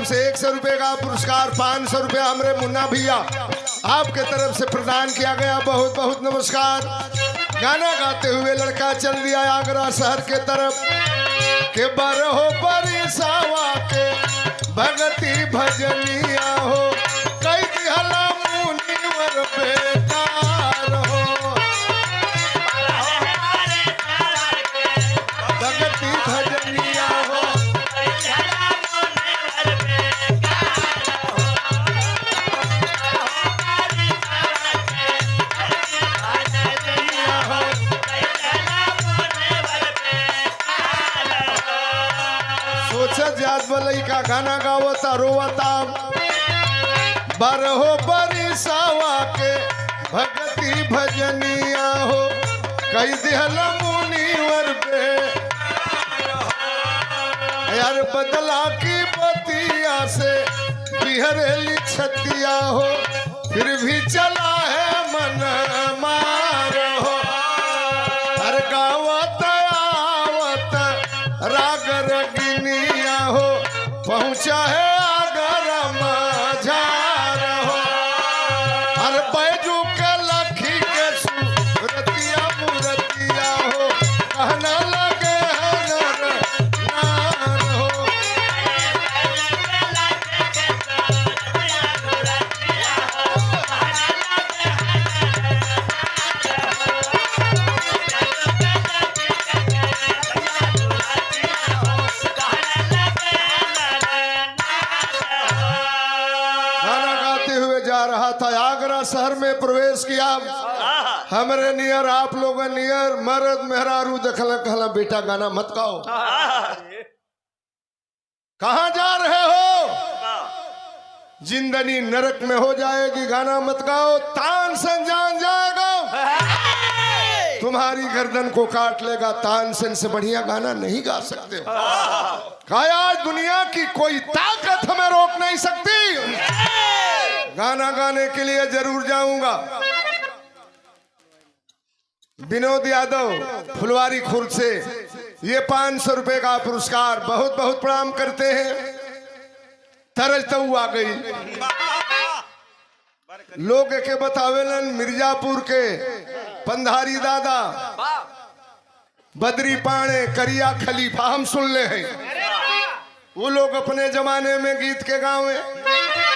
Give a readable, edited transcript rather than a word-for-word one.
से 100 रुपए का पुरस्कार, 500 रुपया हमारे मुन्ना भैया आपके तरफ से प्रदान किया गया। बहुत बहुत नमस्कार। गाना गाते हुए लड़का चल दिया आगरा शहर के तरफ के बरहो बरिसावा के भगती भजनिया हो कई दिहला मुनिवर बेकार हो भगती भजनिया हो जात बलई का गाना गावता रोवता बरहो बरिसावा के भगती भजनिया हो कई दिहल मुनिवर पे यार बदला की बतिया से बिहरेली छतिया हो फिर भी चला है मन मार हो हर गावत आवत राग रगिनिया हो पहुंचा है आगर मझार हो हर बैजू के लखी के सूरतिया मूर्तिया हो कहना लगे नर नार हो आगरा शहर में प्रवेश किया। हमारे नियर आप लोग नियर मर्द मेहरारू देखल कहला बेटा गाना मत गाओ। कहां जा रहे हो? जिंदगी नरक में हो जाएगी, गाना मत गाओ, तान से जान जाएगा, तुम्हारी गर्दन को काट लेगा। तानसेन से बढ़िया गाना नहीं गा सकते हो। आज दुनिया की कोई ताकत हमें रोक नहीं सकती। गाना गाने के लिए जरूर जाऊंगा। विनोद यादव फुलवारी खुर्द से ये 500 रुपए का पुरस्कार बहुत बहुत प्रणाम करते हैं। तरजता आ गई लोग के बतावेलन मिर्जापुर के पंधारी दादा बदरी पाणे करिया खलीफा हम सुन ले हैं। वो लोग अपने जमाने में गीत के गावे